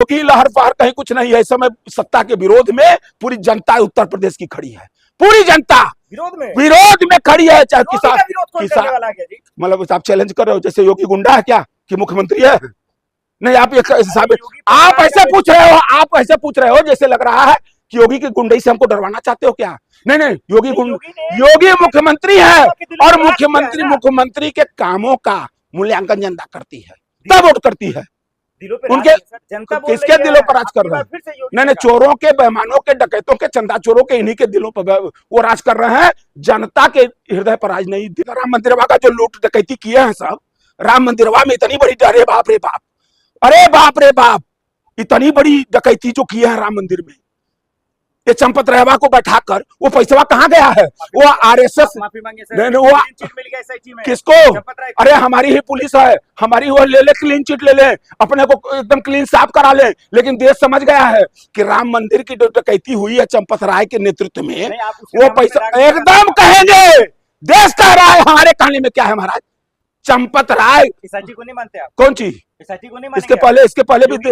योगी लहर फहर कहीं कुछ नहीं है। इस समय सत्ता के विरोध में पूरी जनता उत्तर प्रदेश की खड़ी है, पूरी जनता विरोध में खड़ी है। चाहे किसान मतलब आप चैलेंज कर रहे हो जैसे योगी गुंडा है क्या कि मुख्यमंत्री है? नहीं, आप ऐसे पूछ रहे हो, आप ऐसे पूछ रहे हो जैसे लग रहा है कि योगी की गुंडई से हमको डरवाना चाहते हो क्या? नहीं नहीं, योगी मुख्यमंत्री है और मुख्यमंत्री के कामों का मूल्यांकन जनता करती है, तब वोट करती है। उनके किसके दिलों पर राज कर रहे हैं? नहीं नहीं, चोरों के, बेईमानों के, डकैतों के, चंदा चोरों के, इन्हीं के दिलों पर वो राज कर रहे हैं, जनता के हृदय पर राज नहीं। राम मंदिरवा का जो लूट डकैती किए हैं सब, राम मंदिरवा में इतनी बड़ी, अरे बाप रे बाप, अरे बाप रे बाप, इतनी बड़ी डकैती जो किए हैं राम मंदिर में, ये चंपत रहवा को बैठाकर वो पैसा कहाँ गया है? वो आरएसएस किसको? अरे हमारी ही पुलिस है, हमारी वो ले ले क्लीन चिट ले ले, अपने को एकदम क्लीन साफ करा ले। लेकिन देश समझ गया है कि राम मंदिर की जो डकैती हुई है चंपत राय के नेतृत्व में, वो पैसा एकदम कहेंगे, देश कह रहा है। हमारे कहानी में क्या है महाराज? चंपत राय को नहीं मानते आप? कौन चीज? इसके पहले भी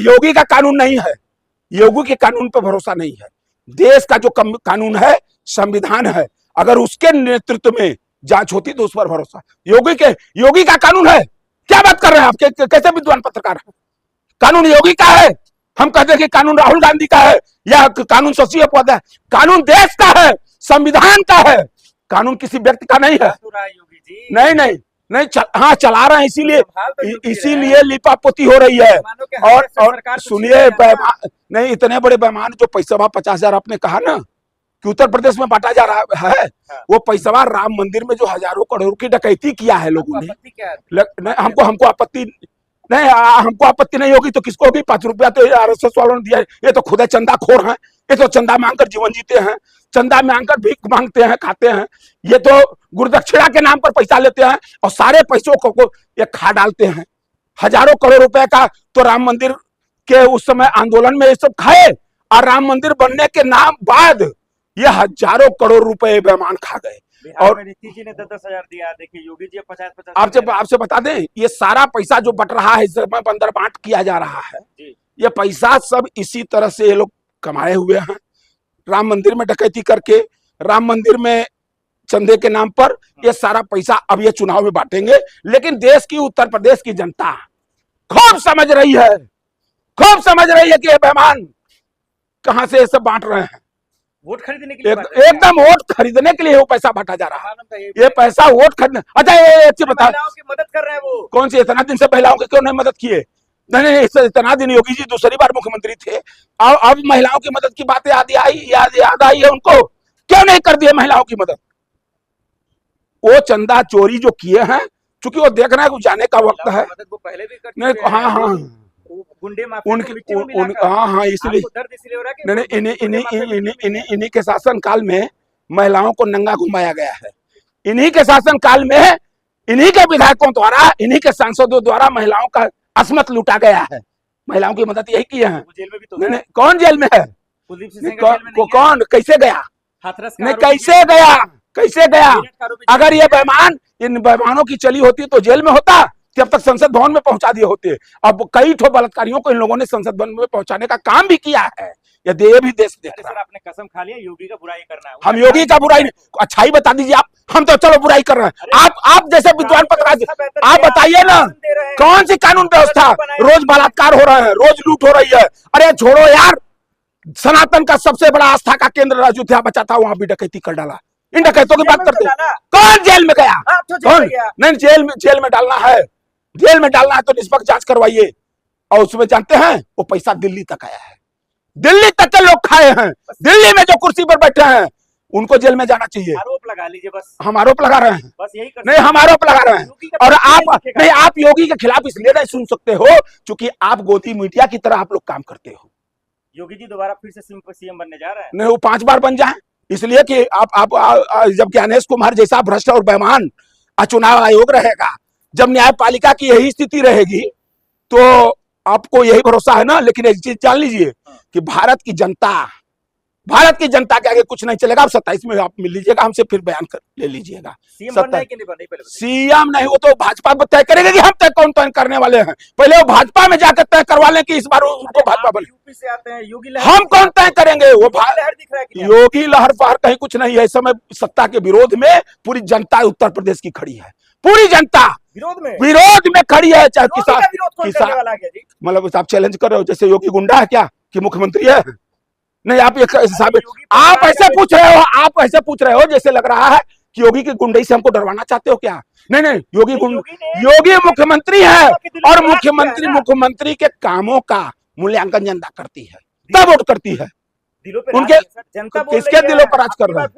योगी का कानून नहीं है, योगी के कानून पर भरोसा नहीं है। देश का जो कानून है, संविधान है, अगर उसके नेतृत्व में जांच होती तो उस पर भरोसा। योगी का कानून है, क्या बात कर रहे हैं आप? कैसे विद्वान पत्रकार हैं? कानून योगी का है, हम कहते हैं कि कानून राहुल गांधी का है या कानून शशि पद है। कानून देश का है, संविधान का है, कानून किसी व्यक्ति का नहीं है। नहीं नहीं नहीं, हाँ चला रहे हैं, इसीलिए लिपापोती हो रही है। और सुनिए, नहीं, इतने बड़े बेईमान जो पैसा 50,000 आपने कहा ना कि उत्तर प्रदेश में बांटा जा रहा है, वो पैसा राम मंदिर में जो हजारों करोड़ की डकैती किया है लोगों ने, हमको आपत्ति नहीं, हमको आपत्ति नहीं होगी तो किसको होगी? 5 रुपया तो आरएसएस वालों ने दिया है। ये तो खुद है चंदाखोर हैं, ये तो चंदा मांगकर जीवन जीते हैं, चंदा मांगकर भीख मांगते हैं, खाते हैं। ये तो गुरुदक्षिणा के नाम पर पैसा लेते हैं और सारे पैसों को ये खा डालते हैं। हजारों करोड़ रुपए का तो राम मंदिर के उस समय आंदोलन में ये सब खाए, और राम मंदिर बनने के नाम बाद ये हजारों करोड़ रुपए बेईमान खा गए। और नीतीश जी ने 10,000 दिया, देखिए योगी जी 50-50। आपसे बता दें, ये सारा पैसा जो बट रहा है, इस समय अंदर बांट किया जा रहा है, ये पैसा सब इसी तरह से ये लोग कमाए हुए हैं। राम मंदिर में डकैती करके, राम मंदिर में चंदे के नाम पर ये सारा पैसा अब ये चुनाव में बांटेंगे। लेकिन देश की, उत्तर प्रदेश की जनता खूब समझ रही है, खूब समझ रही है कि ये बेईमान कहां से ये सब बांट रहे हैं। वोट खरीदने के लिए, एकदम वोट खरीदने के लिए वो पैसा बांटा जा रहा है। ये पैसा वोट खरीदने, अच्छा ये अच्छी बता, महिलाओं की मदद कर रहे हैं वो। कौन सी? इतना दिन से महिलाओं की क्यों नहीं मदद किए? नहीं, इतना दिन योगी जी दूसरी बार मुख्यमंत्री थे, अब महिलाओं की मदद की बातें याद आई है उनको, क्यों नहीं कर दिए महिलाओं की मदद? वो चंदा चोरी जो किए हैं, चूंकि वो देख रहे हैं जाने का वक्त है। वो पहले भी करते नहीं, हाँ हाँ, गुंडे हाँ, इसलिए इन्हीं के शासन काल में महिलाओं को नंगा घुमाया गया है। इन्हीं के शासन काल में, इन्हीं के विधायकों द्वारा, इन्हीं के सांसदों द्वारा महिलाओं का असमत लूटा गया है। महिलाओं की मदद यही किए हैं। जेल में भी तो नहीं, कौन जेल में है? कौन कैसे गया? नहीं, कैसे गया? अगर ये बेईमान, इन बेईमानों की चली होती तो जेल में होता, जब तक संसद भवन में पहुंचा दिए होते। अब कई ठो बलात्कारियों को इन लोगों ने संसद भवन में पहुंचाने का काम भी किया है। यदि ये भी देश देख रहा है। आपने कसम खा लिया योगी का बुराई करना है। हम योगी का बुराई नहीं, अच्छाई बता दीजिए आप। हम तो चलो बुराई कर रहे हैं, आप जैसे विद्वान पत्रकार, आप बताइए ना, कौन सी कानून व्यवस्था? रोज बलात्कार हो रहे हैं, रोज लूट हो रही है। अरे छोड़ो यार, सनातन का सबसे बड़ा आस्था का केंद्र अयोध्या बचा था, वहां भी डकैती कर डाला। इन डकैतों की बात करते हैं, कौन जेल में गया? कौन? नहीं, जेल में डालना है, जेल में डालना है तो निष्पक्ष जांच करवाइए। और उसमें जानते हैं वो पैसा दिल्ली तक आया है, दिल्ली तक के लोग खाए हैं। दिल्ली में जो कुर्सी पर बैठे हैं उनको जेल में जाना चाहिए। आरोप लगा लीजिए बस। हम आरोप लगा रहे हैं, बस यही नहीं, हम आरोप लगा रहे हैं। और आप योगी के खिलाफ इसलिए नहीं सुन सकते हो क्योंकि आप गोदी मीडिया की तरह आप लोग काम करते हो। योगी जी दोबारा फिर से सीएम बनने जा रहे हैं। नहीं, वो 5 बार बन जाए, इसलिए कि आप जब ज्ञानेश कुमार जैसा भ्रष्ट और बेईमान चुनाव आयोग रहेगा, जब न्यायपालिका की यही स्थिति रहेगी, तो आपको यही भरोसा है ना। लेकिन एक चीज जान लीजिए कि भारत की जनता भारत की जनता के आगे कुछ नहीं चलेगा। आप 27 में आप मिल लीजिएगा हमसे, फिर बयान कर ले लीजिएगा। सीएम बनना है कि नहीं बनना है पहले बताइए। सीएम नहीं, वो तो भाजपा तय करेगी कि हम तय कौन तय करने वाले हैं। पहले वो भाजपा में जाकर तय करवा लें कि इस बार उनको भाजपा बने। यूपी से आते हैं, योगी लहर हम कौन तय करेंगे? वो लहर दिख रहा है कि नहीं? योगी लहर फहर कहीं कुछ नहीं है। इस समय सत्ता के विरोध में पूरी जनता उत्तर प्रदेश की खड़ी है, पूरी जनता विरोध में खड़ी है। चाहे किसान मतलब आप चैलेंज कर रहे हो जैसे योगी गुंडा है क्या कि मुख्यमंत्री है? नहीं, आप आप ऐसे पूछ रहे हो, आप ऐसे पूछ रहे हो जैसे लग रहा है कि योगी की गुंडई से हमको डरवाना चाहते हो क्या? नहीं नहीं, योगी मुख्यमंत्री है और मुख्यमंत्री के कामों का मूल्यांकन जनता करती है, तब वोट करती है। उनके किसके दिलों पर राज कर रहे हैं?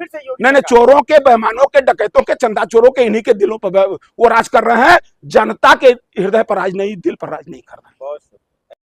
नहीं नहीं, चोरों के, बेईमानों के, डकैतों के, चंदा चोरों के, इन्हीं के दिलों पर वो राज कर रहे हैं। जनता के हृदय पर राज नहीं, दिल पर राज नहीं कर रहे हैं।